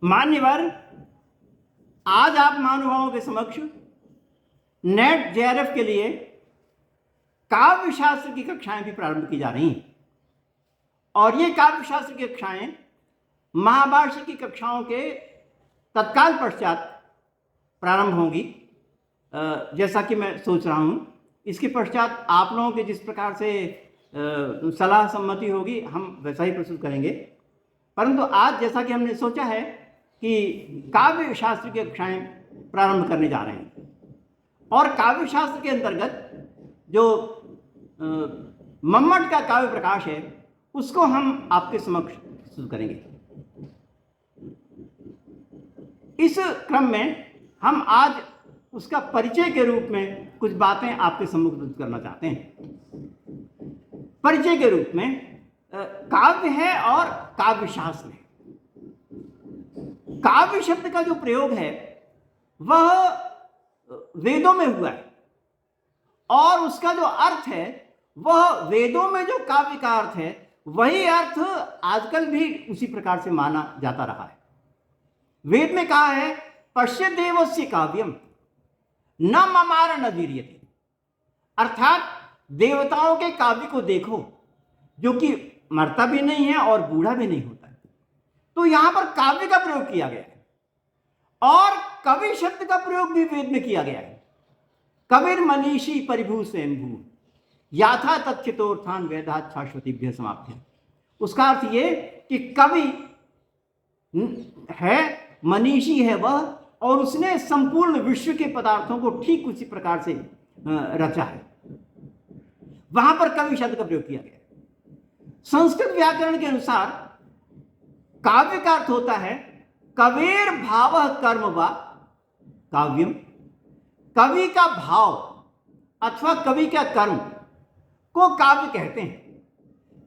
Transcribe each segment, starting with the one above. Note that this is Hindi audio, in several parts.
मान्यवर, आज आप महानुभावों के समक्ष नेट जेआरएफ के लिए काव्य शास्त्र की कक्षाएं भी प्रारंभ की जा रही हैं और ये काव्य शास्त्र की कक्षाएं महाभाष्य की कक्षाओं के तत्काल पश्चात प्रारंभ होंगी। जैसा कि मैं सोच रहा हूँ, इसके पश्चात आप लोगों के जिस प्रकार से सलाह सम्मति होगी हम वैसा ही प्रस्तुत करेंगे। परंतु आज जैसा कि हमने सोचा है कि काव्य शास्त्र की कक्षाएं प्रारंभ करने जा रहे हैं और काव्य शास्त्र के अंतर्गत जो मम्मट का काव्य प्रकाश है उसको हम आपके समक्ष प्रस्तुत करेंगे। इस क्रम में हम आज उसका परिचय के रूप में कुछ बातें आपके सम्मुख प्रस्तुत करना चाहते हैं। परिचय के रूप में काव्य है और काव्य शास्त्र है। काव्य शब्द का जो प्रयोग है वह वेदों में हुआ है और उसका जो अर्थ है वह वेदों में जो काव्य का अर्थ है वही अर्थ आजकल भी उसी प्रकार से माना जाता रहा है। वेद में कहा है पश्य देवस्य काव्यम न ममार न दीर्यते, अर्थात देवताओं के काव्य को देखो जो कि मरता भी नहीं है और बूढ़ा भी नहीं होता है। तो यहां पर काव्य का प्रयोग किया गया है और कवि शब्द का प्रयोग भी वेद में किया गया है। कविर मनीषी परिभू स्वयंभू याथा तथ्यतोर्थान वेदात् शाश्वतीभ्य समाप्य। उसका अर्थ ये कि कवि है, मनीषी है वह, और उसने संपूर्ण विश्व के पदार्थों को ठीक उसी प्रकार से रचा है। वहां पर कवि शब्द का प्रयोग किया गया। संस्कृत व्याकरण के अनुसार काव्य का अर्थ होता है कवेर भाव कर्म वा काव्यम। कवि का भाव अथवा कवि का कर्म को काव्य कहते हैं।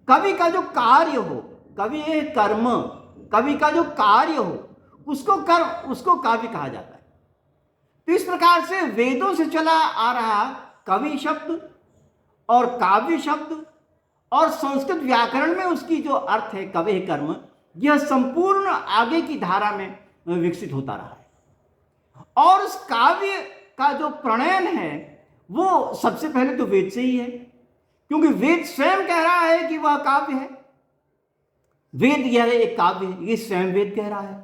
कवि का जो कार्य हो, कवि कर्म, कवि का जो कार्य हो उसको काव्य कहा जाता है। तो इस प्रकार से वेदों से चला आ रहा कवि शब्द और काव्य शब्द और संस्कृत व्याकरण में उसकी जो अर्थ है कवि कर्म, यह संपूर्ण आगे की धारा में विकसित होता रहा है। और उस काव्य का जो प्रणयन है वो सबसे पहले तो वेद से ही है, क्योंकि वेद स्वयं कह रहा है कि वह काव्य है। वेद यह एक काव्य है, ये स्वयं वेद कह रहा है।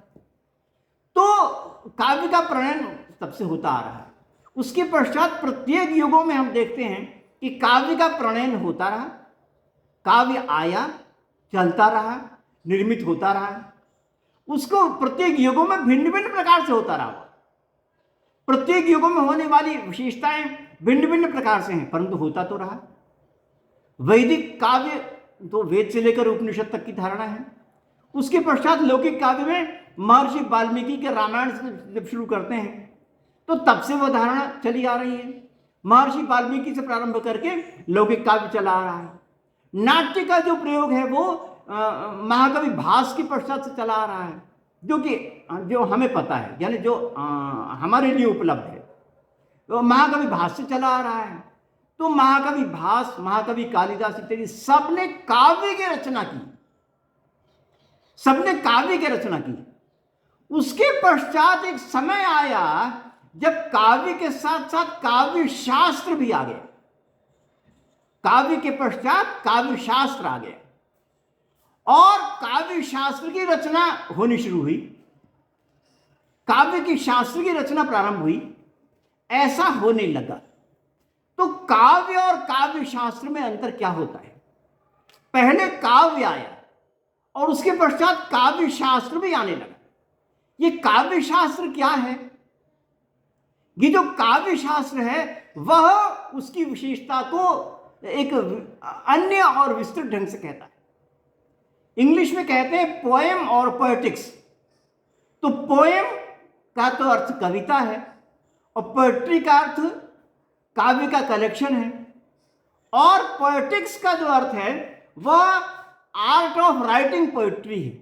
तो काव्य का प्रणयन तब से होता आ रहा है। उसके पश्चात प्रत्येक युगों में हम देखते हैं कि काव्य का प्रणयन होता रहा, काव्य आया, चलता रहा, निर्मित होता रहा। उसको प्रत्येक युगों में भिन्न भिन्न प्रकार से होता रहा। प्रत्येक युगों में होने वाली विशेषताएं भिन्न भिन्न प्रकार से हैं, परंतु होता तो रहा। वैदिक काव्य तो वेद से लेकर उपनिषद तक की धारणा है। उसके पश्चात लौकिक काव्य में महर्षि वाल्मीकि के रामायण से जब शुरू करते हैं तो तब से वह धारणा चली आ रही है। महर्षि वाल्मीकि से प्रारंभ करके लौकिक काव्य चला आ रहा है। नाट्य का जो प्रयोग है वो महाकवि भास के पश्चात से चला आ रहा है, जो हमें पता है, यानी जो हमारे लिए उपलब्ध है, तो महाकवि भास से चला आ रहा है। तो महाकवि भास, महाकवि कालिदास इत्यादि सबने काव्य की रचना की, सबने काव्य की रचना की। उसके पश्चात एक समय आया जब काव्य के साथ साथ काव्य शास्त्र भी आ गया। काव्य के पश्चात काव्य शास्त्र आ गया और काव्य शास्त्र की रचना होनी शुरू हुई। काव्य की शास्त्र की रचना प्रारंभ हुई, ऐसा होने लगा। तो काव्य और काव्य शास्त्र में अंतर क्या होता है? पहले काव्य आया और उसके पश्चात काव्य शास्त्र भी आने लगा। ये काव्य शास्त्र क्या है? ये जो काव्य शास्त्र है वह उसकी विशेषता को एक अन्य और विस्तृत ढंग से कहता है। इंग्लिश में कहते हैं पोएम और पोएटिक्स। तो पोएम का तो अर्थ कविता है और पोएट्री का अर्थ काव्य का कलेक्शन है, और पोएटिक्स का जो अर्थ है वह आर्ट ऑफ राइटिंग पोएट्री है।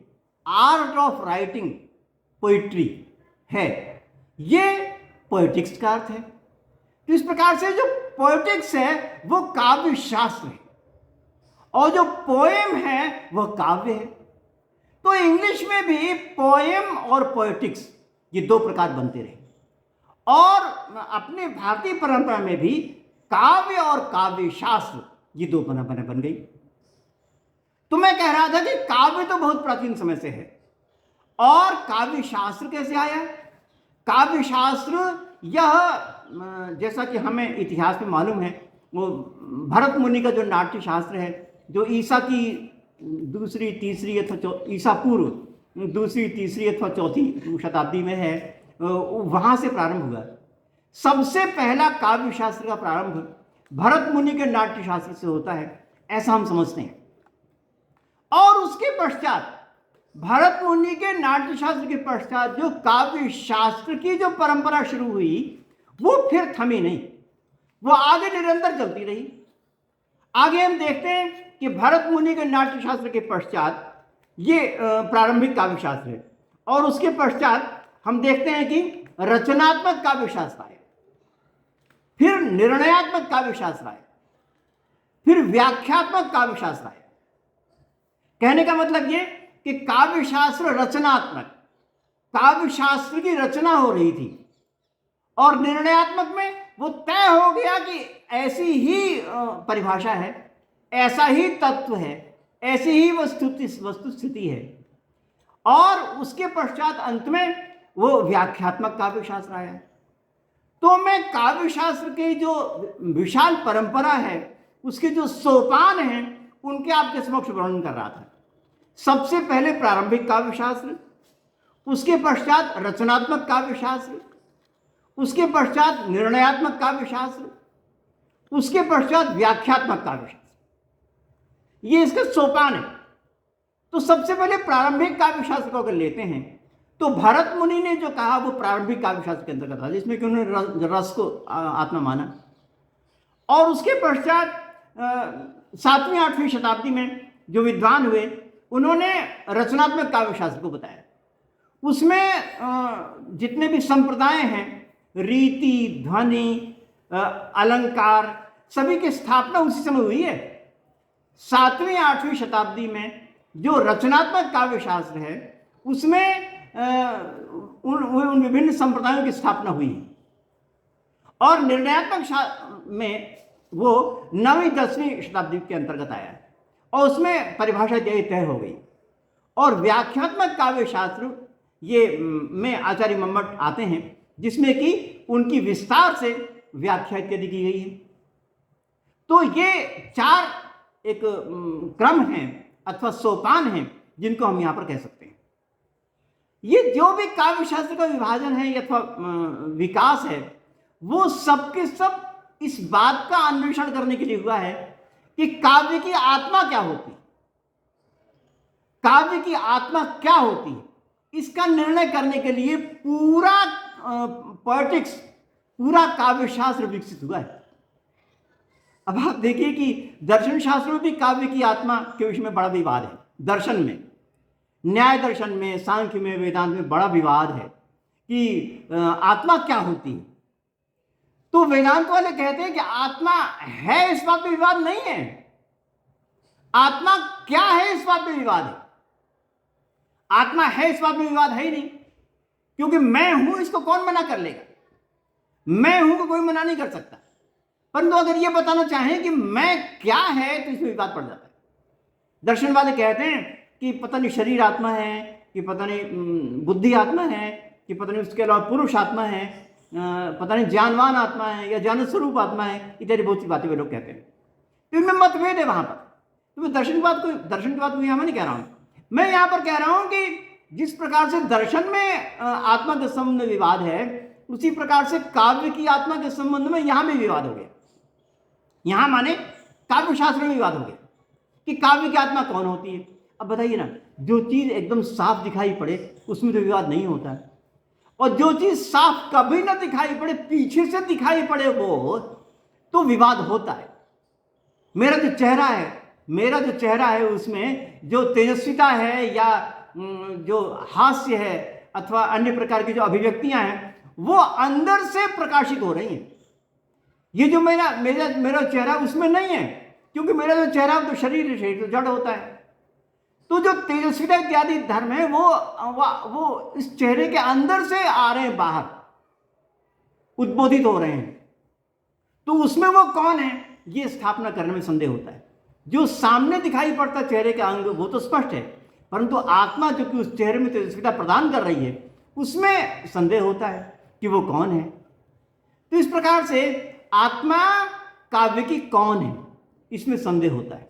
आर्ट ऑफ राइटिंग पोएट्री है, ये पोएटिक्स का अर्थ है। तो इस प्रकार से जो पोएटिक्स है वो काव्य शास्त्र है और जो पोएम है वह काव्य है। तो इंग्लिश में भी पोएम और पोएटिक्स ये दो प्रकार बनते रहे, और अपने भारतीय परंपरा में भी काव्य और काव्य शास्त्र ये दो बन गई। तो मैं कह रहा था कि काव्य तो बहुत प्राचीन समय से है, और काव्य शास्त्र कैसे आया? काव्य शास्त्र यह जैसा कि हमें इतिहास में मालूम है, वो भरत मुनि का जो नाट्य शास्त्र है, जो ईसा की दूसरी तीसरी अथवा ईसा पूर्व दूसरी तीसरी अथवा चौथी शताब्दी में है, वहां से प्रारंभ हुआ। सबसे पहला काव्य शास्त्र का प्रारंभ भरत मुनि के नाट्य शास्त्र से होता है, ऐसा हम समझते हैं। और उसके पश्चात भरत मुनि के नाट्य शास्त्र के पश्चात जो काव्य शास्त्र की जो परंपरा शुरू हुई, वो फिर थमी नहीं, वो आगे निरंतर चलती रही। आगे हम देखते हैं कि भरत मुनि के नाट्य शास्त्र के पश्चात ये प्रारंभिक काव्य शास्त्र है, और उसके पश्चात हम देखते हैं कि रचनात्मक काव्य शास्त्र आए, फिर निर्णयात्मक काव्य शास्त्र आए, फिर व्याख्यात्मक काव्य शास्त्र आए। कहने का मतलब ये कि काव्य शास्त्र रचनात्मक, काव्य शास्त्र की रचना हो रही थी, और निर्णयात्मक में वो तय हो गया कि ऐसी ही परिभाषा है, ऐसा ही तत्व है, ऐसी ही वस्तुस्थिति है। और उसके पश्चात अंत में वो व्याख्यात्मक काव्य शास्त्र आया। तो मैं काव्य शास्त्र की जो विशाल परंपरा है, उसके जो सोपान हैं, उनके आपके समक्ष वर्णन कर रहा था। सबसे पहले प्रारंभिक काव्य शास्त्र, उसके पश्चात रचनात्मक काव्य शास्त्र, उसके पश्चात निर्णयात्मक काव्य शास्त्र, उसके पश्चात व्याख्यात्मक काव्य शास्त्र। ये इसका सोपान है। तो सबसे पहले प्रारंभिक काव्य शास्त्र को अगर लेते हैं, तो भरत मुनि ने जो कहा वो प्रारंभिक काव्य शास्त्र के अंतर्गत था, जिसमें कि उन्होंने रस को आत्मा माना। और उसके पश्चात 7वीं 8वीं शताब्दी में जो विद्वान हुए, उन्होंने रचनात्मक काव्य शास्त्र को बताया। उसमें जितने भी संप्रदाय हैं, रीति, ध्वनि, अलंकार, सभी की स्थापना उसी समय हुई है। 7वीं 8वीं शताब्दी में जो रचनात्मक काव्य शास्त्र है, उसमें उन विभिन्न संप्रदायों की स्थापना हुई। और निर्णयात्मक में वो 9वीं 10वीं शताब्दी के अंतर्गत आया है, और उसमें परिभाषा तय हो गई। और व्याख्यात्मक काव्य शास्त्र ये में आचार्य मम्मट आते हैं, जिसमें कि उनकी विस्तार से व्याख्या इत्यादि की गई है। तो ये 4 एक क्रम है अथवा सोपान है, जिनको हम यहां पर कह सकते हैं। ये जो भी काव्य शास्त्र का विभाजन है अथवा विकास है, वो सबके सब इस बात का अन्वेषण करने के लिए हुआ है कि काव्य की आत्मा क्या होती है, काव्य की आत्मा क्या होती है, इसका निर्णय करने के लिए पूरा पोएटिक्स, पूरा काव्य शास्त्र विकसित हुआ है। अब आप देखिए कि दर्शन शास्त्र में भी काव्य की आत्मा के विषय में बड़ा विवाद है। दर्शन में, न्याय दर्शन में, सांख्य में, वेदांत में बड़ा विवाद है कि आत्मा क्या होती है। तो वेदांत वाले कहते हैं कि आत्मा है, इस बात पे विवाद नहीं है। आत्मा क्या है, इस बात पे विवाद है। आत्मा है, इस बात में विवाद है ही नहीं, क्योंकि मैं हूं, इसको कौन मना कर लेगा? मैं हूं को कोई मना नहीं कर सकता। परंतु अगर यह बताना चाहें कि मैं क्या है, तो इसमें विवाद पड़ जाता है। दर्शन वाले कहते हैं कि पता नहीं शरीर आत्मा है, कि पता नहीं बुद्धि आत्मा है, कि पता नहीं उसके अलावा पुरुष आत्मा है, पता नहीं ज्ञानवान आत्मा है या ज्ञान स्वरूप आत्मा है, इत्यादि बहुत सी बातें वे लोग कहते हैं। तो इनमें मतभेद है वहां पर। तो मैं दर्शन की बात को यहां मैं नहीं कह रहा हूं। मैं यहां पर कह रहा हूं कि जिस प्रकार से दर्शन में आत्मा के संबंध में विवाद है, उसी प्रकार से काव्य की आत्मा के संबंध में यहां भी विवाद हो गया। यहां माने काव्य शास्त्र में विवाद हो गया कि काव्य की आत्मा कौन होती है। अब बताइए ना, जो चीज एकदम साफ दिखाई पड़े उसमें तो विवाद नहीं होता है, और जो चीज साफ कभी ना दिखाई पड़े, पीछे से दिखाई पड़े, वो तो विवाद होता है। मेरा जो चेहरा है उसमें जो तेजस्विता है या जो हास्य है अथवा अन्य प्रकार की जो अभिव्यक्तियां हैं, वो अंदर से प्रकाशित हो रही हैं। ये जो मेरा चेहरा उसमें नहीं है, क्योंकि मेरा जो चेहरा तो शरीर तो जड़ होता है। तो जो तेजस्विता इत्यादि धर्म है वो इस चेहरे के अंदर से आ रहे हैं, बाहर उद्बोधित हो रहे हैं। तो उसमें वो कौन है, ये स्थापना करने में संदेह होता है। जो सामने दिखाई पड़ता चेहरे के अंग वो तो स्पष्ट है, परंतु आत्मा जो कि उस चेहरे में तेजस्विता प्रदान कर रही है उसमें संदेह होता है कि वो कौन है। तो इस प्रकार से आत्मा काव्य की कौन है, इसमें संदेह होता है।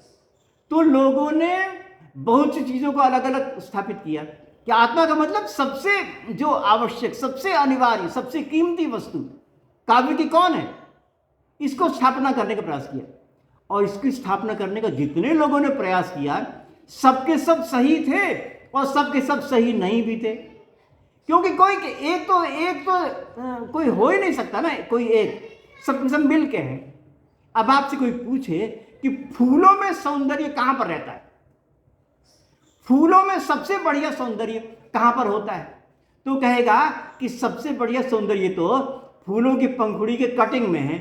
तो लोगों ने बहुत सी चीजों को अलग अलग स्थापित किया कि आत्मा का मतलब सबसे जो आवश्यक, सबसे अनिवार्य, सबसे कीमती वस्तु काव्य की कौन है, इसको स्थापना करने का प्रयास किया। और इसकी स्थापना करने का जितने लोगों ने प्रयास किया सबके सब सही थे और सबके सब सही नहीं भी थे, क्योंकि कोई एक तो कोई हो ही नहीं सकता ना, कोई एक, सब मिल के हैं। अब आपसे कोई पूछे कि फूलों में सौंदर्य कहां पर रहता है, फूलों में सबसे बढ़िया सौंदर्य कहां पर होता है, तो कहेगा कि सबसे बढ़िया सौंदर्य तो फूलों की पंखुड़ी के कटिंग में है।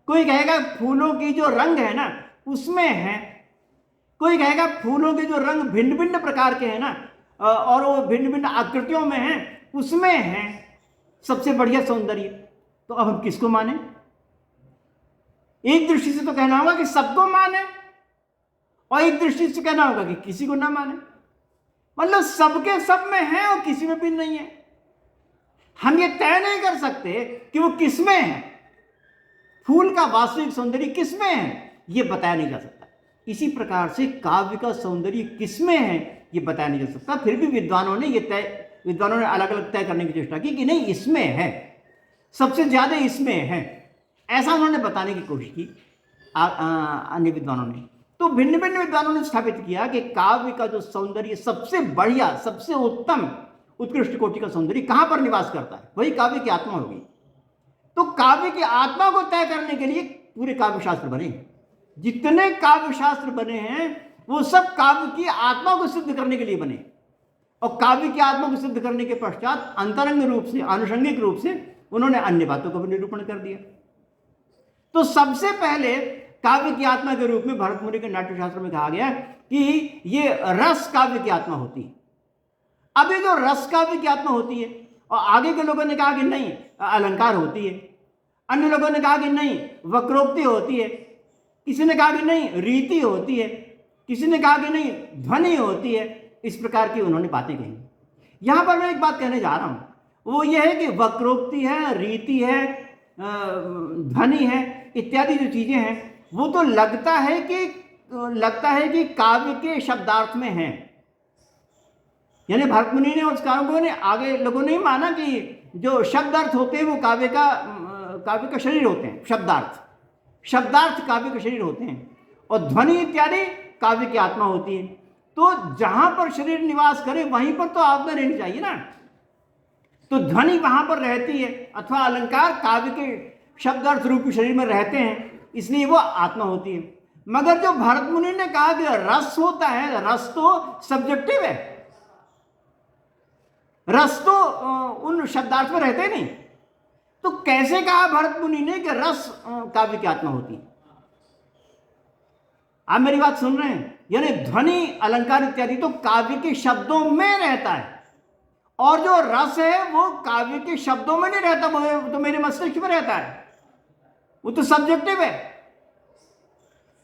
कोई कहेगा फूलों की जो रंग है ना उसमें है। कोई कहेगा फूलों के जो रंग भिन्न भिन्न प्रकार के हैं ना और वो भिन्न भिन्न आकृतियों में हैं, उसमें है सबसे बढ़िया सौंदर्य। तो अब हम किसको माने? एक दृष्टि से तो कहना होगा कि सबको माने, और एक दृष्टि से कहना होगा कि किसी को ना माने। मतलब सबके सब में है और किसी में भी नहीं है। हम ये तय नहीं कर सकते कि वो किसमें है, फूल का वास्तविक सौंदर्य किसमें है ये बताया नहीं जा सकता। इसी प्रकार से काव्य का सौंदर्य किसमें है ये बताया नहीं जा सकता। फिर भी विद्वानों ने अलग अलग तय करने की चेष्टा की कि नहीं इसमें है, सबसे ज्यादा इसमें है, ऐसा उन्होंने बताने की कोशिश की अन्य विद्वानों ने। तो भिन्न भिन्न विद्वानों ने स्थापित किया कि काव्य का जो सौंदर्य सबसे बढ़िया, सबसे उत्तम, उत्कृष्ट कोटि का सौंदर्य कहां पर निवास करता है, वही काव्य की आत्मा होगी। तो काव्य की आत्मा को तय करने के लिए पूरे काव्य शास्त्र बने। जितने काव्य शास्त्र बने हैं वो सब काव्य की आत्मा को सिद्ध करने के लिए बने, और काव्य की आत्मा को सिद्ध करने के पश्चात अंतरंग रूप से, आनुषंगिक रूप से उन्होंने अन्य बातों को भी निरूपण कर दिया। तो सबसे पहले काव्य की आत्मा के रूप में भरत मुनि के नाट्यशास्त्र में कहा गया कि ये रस काव्य की आत्मा होती है। अब ये जो रस काव्य की आत्मा होती है, और आगे के लोगों ने कहा कि नहीं अलंकार होती है, अन्य लोगों ने कहा कि नहीं वक्रोक्ति होती है, किसी ने कहा कि नहीं रीति होती है, किसी ने कहा कि नहीं ध्वनि होती है। इस प्रकार की उन्होंने बातें कही। यहां पर मैं एक बात कहने जा रहा हूं, वो ये है कि वक्रोक्ति है, रीति है, ध्वनि है, इत्यादि जो चीजें हैं वो तो लगता है कि काव्य के शब्दार्थ में है। यानी भरत मुनि ने और उसकारों ने, आगे लोगों ने ही माना कि जो शब्दार्थ होते हैं वो काव्य का शरीर होते हैं। शब्दार्थ काव्य के शरीर होते हैं, और ध्वनि इत्यादि काव्य की आत्मा होती है। तो जहां पर शरीर निवास करे वहीं पर तो आत्मा रहनी चाहिए ना। तो ध्वनि वहां पर रहती है, अथवा अलंकार काव्य के शब्दार्थ रूपी शरीर में रहते हैं, इसलिए वो आत्मा होती है। मगर जो भरत मुनि ने कहा कि रस होता है, रस तो सब्जेक्टिव है, रस तो उन शब्दार्थ में रहते नहीं। तो कैसे कहा भरत मुनि ने कि रस काव्य की आत्मा होती है? आप मेरी बात सुन रहे हैं? यानी ध्वनि, अलंकार इत्यादि तो काव्य के शब्दों में रहता है, और जो रस है वो काव्य के शब्दों में नहीं रहता, वो तो मेरे मस्तिष्क में रहता है, वो तो सब्जेक्टिव है।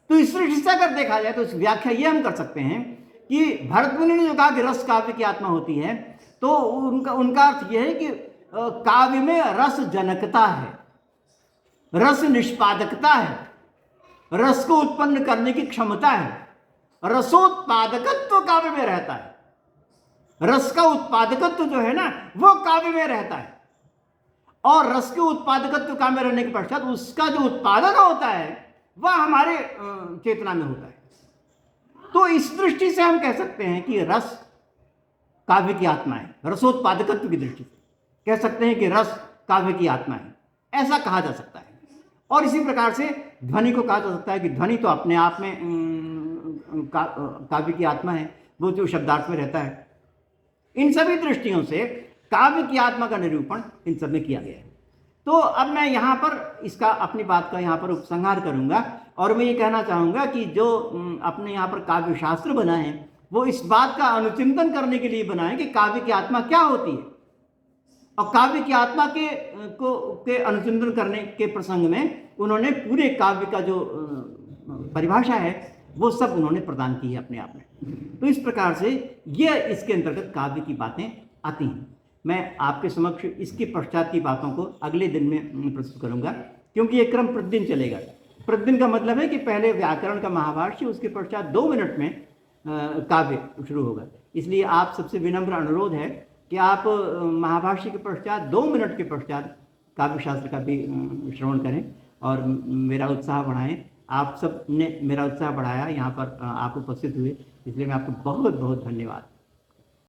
तो इस दृष्टि से अगर देखा जाए तो इस व्याख्या ये हम कर सकते हैं कि भरत मुनि ने जो कहा कि रस काव्य की आत्मा होती है, तो उनका अर्थ यह है कि काव्य में रस जनकता है, रस निष्पादकता है, रस को उत्पन्न करने की क्षमता है, रसोत्पादकत्व काव्य में रहता है। रस का उत्पादकत्व जो है ना वो काव्य में रहता है, और रस के उत्पादकत्व काव्य में रहने के पश्चात उसका जो उत्पादन होता है वह हमारे चेतना में होता है। तो इस दृष्टि से हम कह सकते हैं कि रस काव्य की आत्मा है। रसोत्पादकत्व की दृष्टि से कह सकते हैं कि रस काव्य की आत्मा है, ऐसा कहा जा सकता है। और इसी प्रकार से ध्वनि को कहा जा सकता है कि ध्वनि तो अपने आप में काव्य की आत्मा है, वो जो शब्दार्थ में रहता है। इन सभी दृष्टियों से काव्य की आत्मा का निरूपण इन सब में किया गया है। तो अब मैं यहाँ पर इसका, अपनी बात का यहाँ पर उपसंहार करूँगा, और मैं ये कहना चाहूँगा कि जो अपने यहाँ पर काव्य शास्त्र बना है वो इस बात का अनुचिंतन करने के लिए बनाए कि काव्य की आत्मा क्या होती है, और काव्य की आत्मा के अनुचिंतन करने के प्रसंग में उन्होंने पूरे काव्य का जो परिभाषा है वो सब उन्होंने प्रदान की है अपने आप में। तो इस प्रकार से ये इसके अंतर्गत काव्य की बातें आती हैं। मैं आपके समक्ष इसके पश्चात की बातों को अगले दिन में प्रस्तुत करूंगा, क्योंकि ये क्रम प्रतिदिन चलेगा। प्रतिदिन का मतलब है कि पहले व्याकरण का महाभाष्य, उसके पश्चात 2 मिनट में काव्य शुरू होगा। इसलिए आप सबसे विनम्र अनुरोध है कि आप महाभाष्य के पश्चात 2 मिनट के पश्चात काव्य शास्त्र का भी श्रवण करें और मेरा उत्साह बढ़ाएं। आप सब ने मेरा उत्साह बढ़ाया, यहाँ पर आप उपस्थित हुए, इसलिए मैं आपको बहुत बहुत धन्यवाद